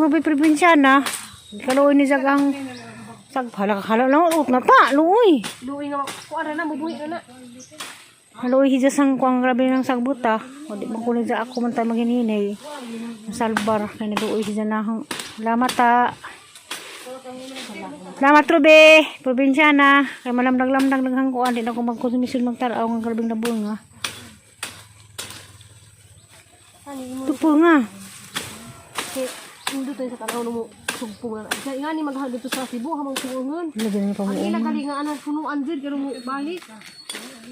Ruby Provinciana. Kaluoy ni Zagang saghala lang ut na ta, luoy. Luoy nga ko ara na mabuhi na. Haluoy hija sang kuang grabe ng sagbuta. O di man kunin sa ako man ta maghinhinay. Salbar kay naluoy hija nahang. Salamat ta. Salamat Ruby Provinciana. Kay malamdag-lamdag daghang kuan di na ko magkonsumisyon magtaraw ng grabing nabunga. Tupo nga. Indo tayo sa tanaw mo sugpungan. Sa ingani maghalo dito sa Cebu hamang tungon. Lagyan ni pa mo. Ang ila kalinga anak punuan jud pero mo balik.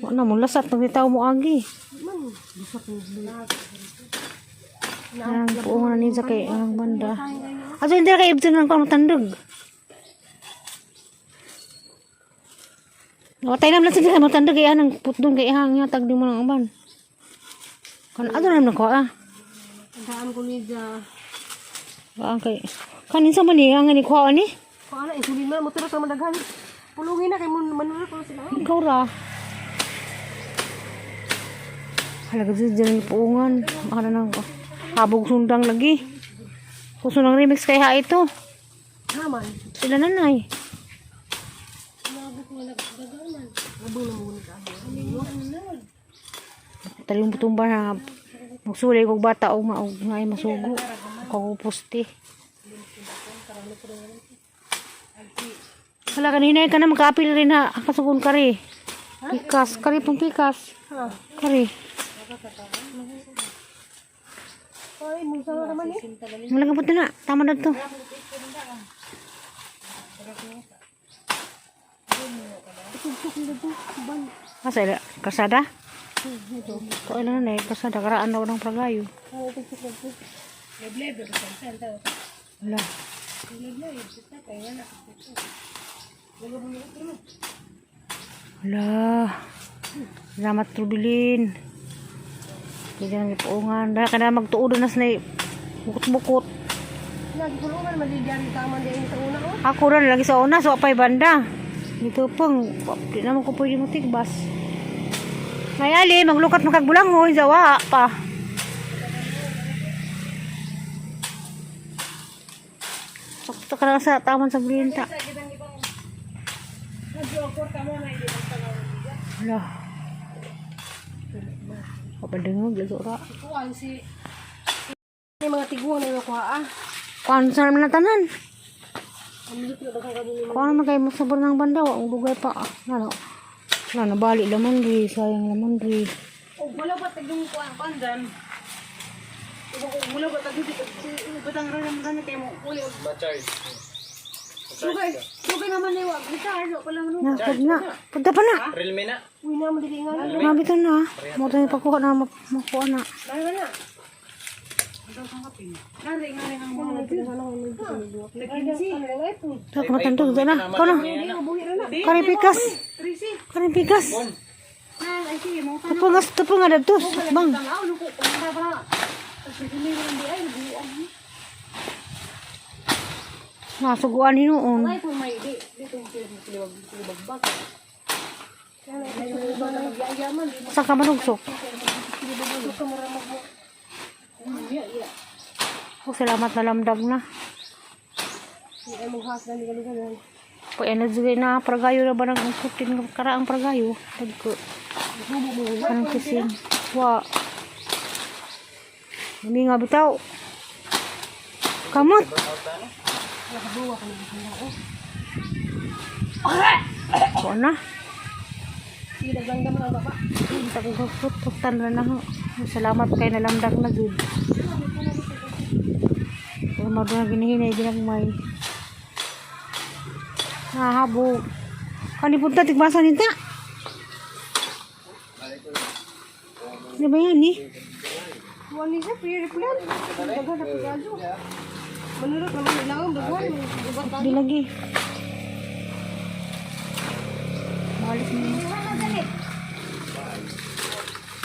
Wala mo lasat pag bitaw mo agi. Man, bisat mo. Ang puungan ni sa kay ang banda. Ato hindi kay ibsan ng pamutandog. Watay naman sa kay matandog kay anang putdong kay hang tag di mo lang uban. Kan ato naman ko ah. Daan ko ni ja. Okay. Kanin sa mali ang ni kuha ni? Ko ana insulin man mo tira sa madaghan. Pulungin na kay manura ko sila. Ikaw ra. Halaga dyan puungan. Makana nang habog sundang lagi. Kuso ng remix kay ha ito. Naman. Sila nanay. Abo na mo ni Taling butumba na magsulay kong bata o maog nga ay masugo. Kagupusti. Hala kanina ka na makapil rin ha. Kasugon kari. Pikas. Kari pong pikas. Kari. Ay, musa na naman eh. Malaga po na. Tama na to. Kasada? Kasada? Ito ay lang na eh. Kasada. Karaan daw ng pragayo. Wala. Wala. Salamat Rubilin. Hindi nang ipuungan. Dahil ka na magtuudo na sa bukot-bukot. Nagkulungan maligyan ka man din sa una oh. Ako rin lagi sa una. So apay banda. Dito pang. Di naman ko pwede mo tigbas. Mayali. Maglukat makagbulangoy. Zawa pa. Sakto ka lang sa taman sa brinta. Wala. Kapadangog. Lago ra. Kuan si may mga tiguan na nakuha ah. Kuan sa naman na tanan. Ang luto na dagang kami Kuan naman kayo masabor ng banda. Ang bugay pa. Ano? Wala nabalik laman rin. Sayang laman rin. Oh, wala ba tagong kuan pandan? Wala ba tagong batang ra naman kani kay mo uli. Bachay. Sugay naman ni wag. Ricardo pala no. Nakapag na. Punta pa na. Real me na. Uy na mo dili nga. Mabito na. Mo tayo pagkuha na. Makuha na. Dai na. Nari nga ang mga nagkinsi. Ito kumatandog dyan na. Ikaw na. Karipikas. Karipikas. Tapo nga dito. Bang. Nasuguan ni noon. Saan ka manugsok? Oh, salamat na lamdag na. Po energy na pragayo na ba ng kutin karaang pragayo? Tagko. Parang kising. Wa. Hindi nga bitaw. Kamot. Ko na. Takot na ho. Salamat kay nalamdag na gud. Mo na ginihinay ginagmay. Nahabo. Kani punta tigmasa nita. Di ba yan ni? Wali siya pili plan. Dagan na pagado. Menurut naman ilang dagan Di lagi. Malis ni.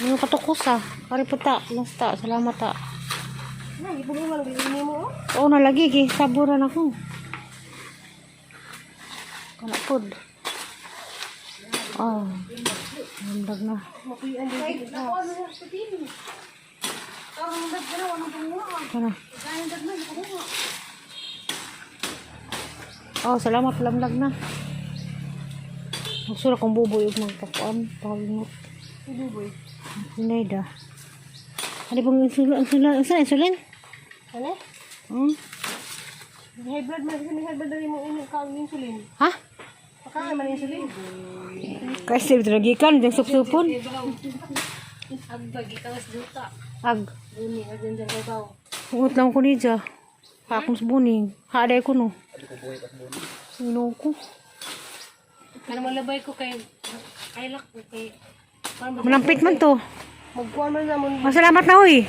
Ano katukos ah. Kari puta. Lasta. Salamat ah. Nah, ibu mo lang bili mo. Oo na lagi. Saburan ako. Kanapod. Oh. Landag na. Makuyan din dito. Kana. Oh, salamat lamlag na. Magsura kong buboy ug magpakuan, palingot. Buboy. Sineda. Ano bang insulin? Ano? High blood man kasi high blood dali mo kang insulin. Ha? Pakain man insulin. Kasi ito lagi kan, yung supsupon. Ag bagi kawas duta. Ag. Buni agin jang babaw. Ungot lang ko ni dya. Akong sabuning. Haday ko no. Sino ko? Ano malabay ko kay lak ko kay Malampit man to. magkuan man na mo. Masalamat na uy.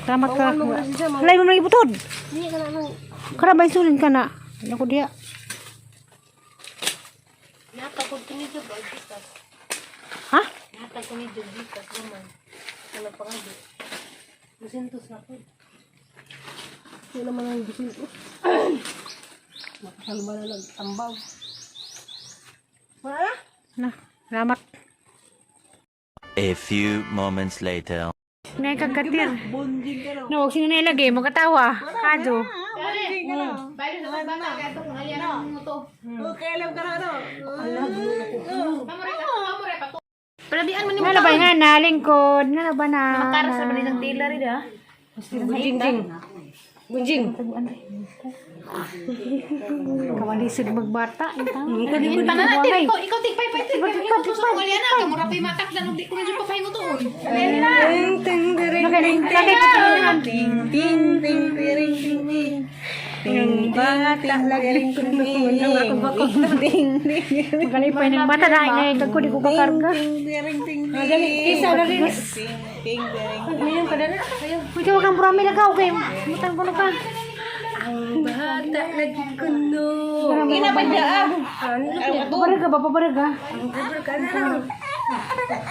Salamat ka. Bawal mo muna siya, Halay mo nang ibutod. Di ka na nang Kara ba insulin ka na? Ano ko diya? natagod ko ni Job Albitas. Ha? Natagod ko ni Job Albitas naman. Wala pa nga di. Musintos na po. Ito naman ang gusto. Makasalba na nagtambaw. Wala na? Na. Salamat. A few moments later. Nay kagatir. Bonding ka na. No, sino na ilagay? Magkatawa. Kadyo. Bonding ka na. Bayo na sa bata, kaya ito, ngayon mo to. Okay, alam ka na, no? Mamure pa to. Palabian mo ni mo. Nga ba nga na? Lingkod. Nga ba na? Makaras na ba ng tila rin ah? Bunjing. Bunjing. Kawalisig magbata. Tanan natin, ikaw tigpay pa ito. Ikaw puso ko yan ah. Kamura pa yung matak na nung di ko na dyan papahingo doon. Ting, ting, ting, Magaling. Lagay pa tulungan. ting, ting, ting, ting, ting, ting. Ting, bata, lagaling ko ting, ting, ting, Magaling pa yung bata na. Ngayon kag ko di ko kakarga. Magaling. Isa na rin. Ting, ting, Ngayon ka na rin. Uy, kaya wag kang burami lagaw kayo. Mutang ko na ka. bata, lagi ko no. Ina ba niya ah? Pabarag ba? Pabarag ka?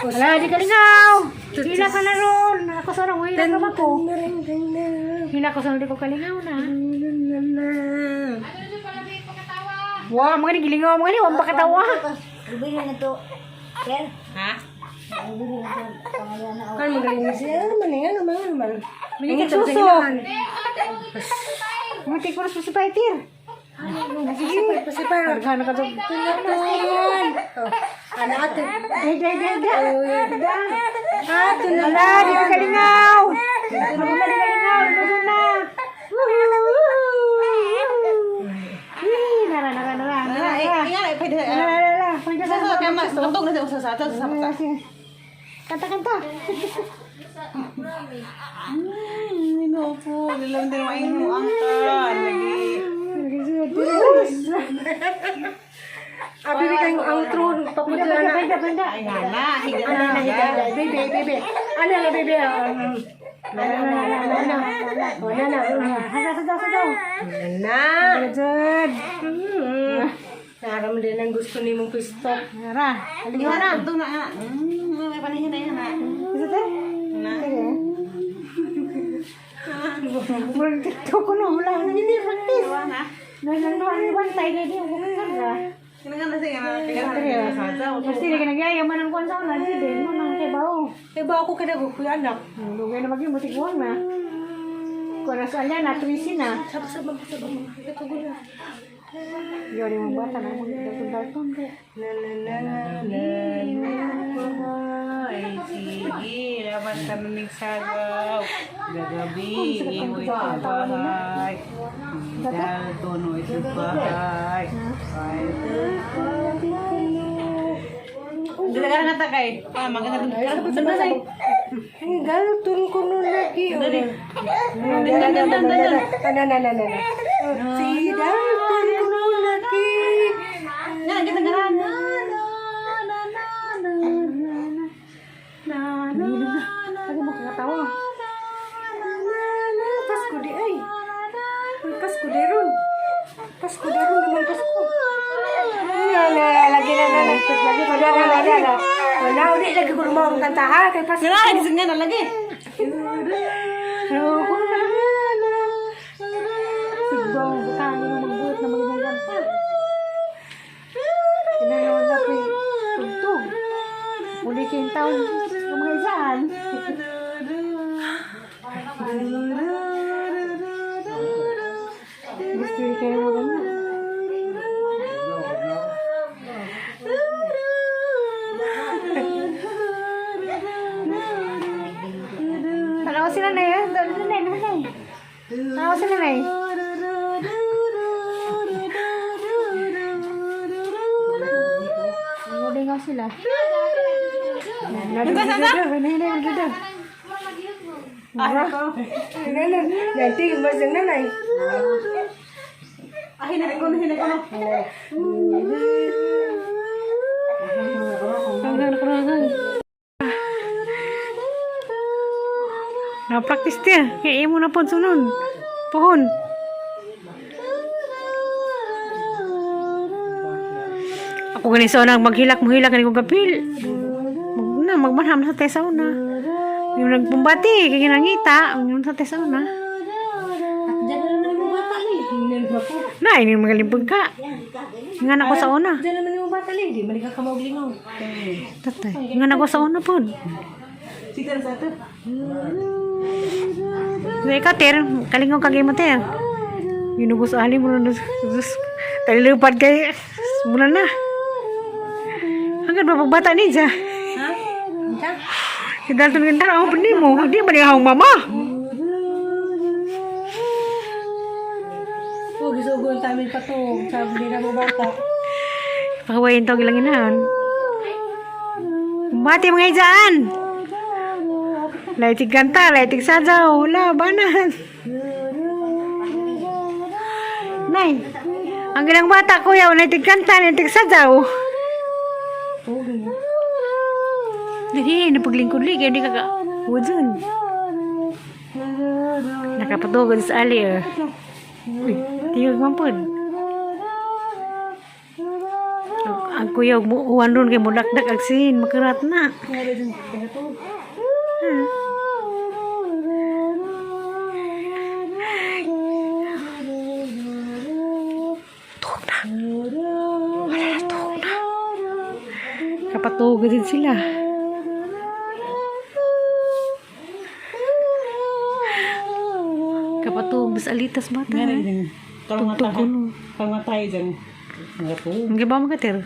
Wala, di ka lingaw. Hila ka na ron. Ako sa orang, hila ka ba ko? Hila ko sa di ko kalingaw na. Wow, mga gilingaw, mga huwag pa katawa. Kan magaling na siya. Ano man yan? Ano man? Bigyan ka suso. Mutik ko na sa paitir. Nasisipay pa si Parang. Harga na ka to. Ano ate? Ato na la, di ka kalingaw. Di ka kalingaw, luso na. Kanta-kanta. Ano po? Dalam din ang ino angkan. Lagi. Abi kay ang tron papunta na. Benda. Ay na, higa Ano na higa? Baby. Ano na baby? Sadaw. Na. Good. Naram din ang gusto ni mong pisto. Nara. Aliwa na. Ito na. May panihin na yan. Isa te? Murag TikTok ko no. Wala na hindi practice. Nagbantay na di ako karga. Kinaganda siya na. Kasi di ka nagyayaman ng kwan sa una. Di din mo nang kibaw. Eh ba ako kinagod ko yan anak? Lugay na maging butik-buwan na. Kung nasa alya na, tuwisi na. Sabang. Ito ko na. Yori mo bata na mag-dalton ko. Ay, sige. Dapat kami nagsagaw. Gagabi. Iwoy sa bahay. Dahil tono ito bahay. Dalaga na takay. Maganda dun. Saan na? Galton ko nun lagi. Dali. Si Dalton ko nun lagi. Nga, kita ngaran. Lagi mo kakatawa. Pasko di ay. Pasko di ron. Pasko di ron naman Pasko. Lagi na. Lagi ko na. Wala, ulit lagi ko lumawang kanta ha. Kay Pasko. Nga, gising nga na lagi. Sigbong, butani mo magbuot na magandang ganta. Kinanawan na po tugtog. Uli kayong taon sa mga isaan. Gusto rin kayo maganda. sila. Nanti masang nanay. Hinay ko. Na-practice dia. Kaya mo na po sunod. Pohon. Ako gani sa unang maghilak gani kong kapil. Magbanham sa tesa una. Yung nagpumbati, kaya ginangita. Yung sa tesa una. Diyan na naman yung bata ni. Tingnan mo ako. Na, ini magalimpag ka. Nga na ko sa una. Diyan naman yung bata ni. Di malika ka mauglingaw. Tatay. Nga na ko sa una po. Sitan sa ito. Ngayon ka, ter. Kalingaw kagay mo, ter. Ginugos ali mo na. Talilipad kay. Mula na. Hanggang ba pagbata ni dyan? Ha? Anta? Si Dalton ganda ako pa mo. Hindi ba niya akong mama? Oh, gisugol tamin pa to. Sabi nila mo bata. Pakawain to gilang inahan. Bati mga ijaan. Laitig kanta, laitig sajaw. Wala, banan. Nay, ang ginang bata kuya, laitig kanta, laitig sajaw. Oh, ganyan. Hindi, napaglingkod li, kaya di kaka. Wudun. Nakapatugod sa ali, Uy, tingog mampun. Ang kuya, uwan ron kay mulakdak agsin, makarat na. Kaya rin ito. Kapatugod din sila. Kapatugod sa alitas bata. Tugtugon. Pangatay dyan. Ang giba mo kater.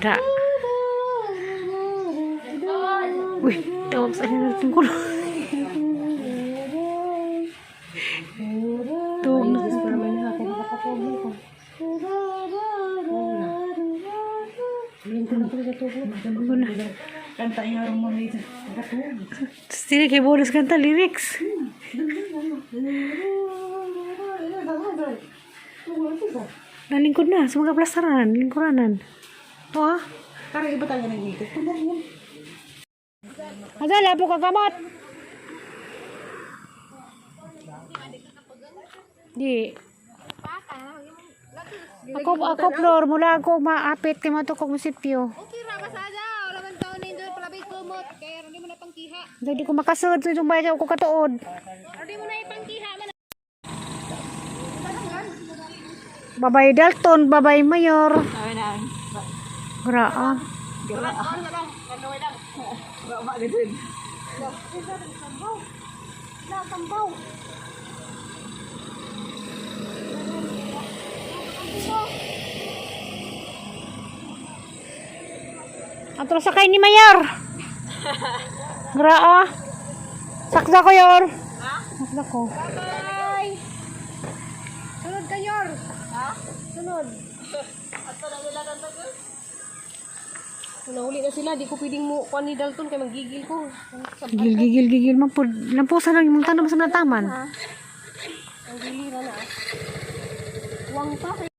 Da. Uy, tawag sa inyo natin ko. Tawag na. Kanta yung harong mo nito. Sini kay bonus kanta lyrics. Nalingkod na sa mga plastaran, lingkuranan. Oh, Karang iba tayo nang dito. agala po kagamot. Di. Ako floor mula ako maapit kay matukog musipyo. Okay ra ba sada? Wala man taon ni Indol palabay kumot kaya hindi mo na pangkiha. Hindi ko makasud sa itong bayan ko katuod. Hindi mo na ipangkiha man. Babay Dalton, babay Mayor. Gra. Atro sakay ni Mayor. Gra. Sakda ko yor. Ha? Sakda ko. Bye. Sunod kayor. Ha? Sunod. Nahuli na sila, di ko pwedeng mo kuha ni Dalton kaya magigil ko. Gigil man po. Lampusan lang yung tanong sa nataman. Ang gilira na. Huwang pa.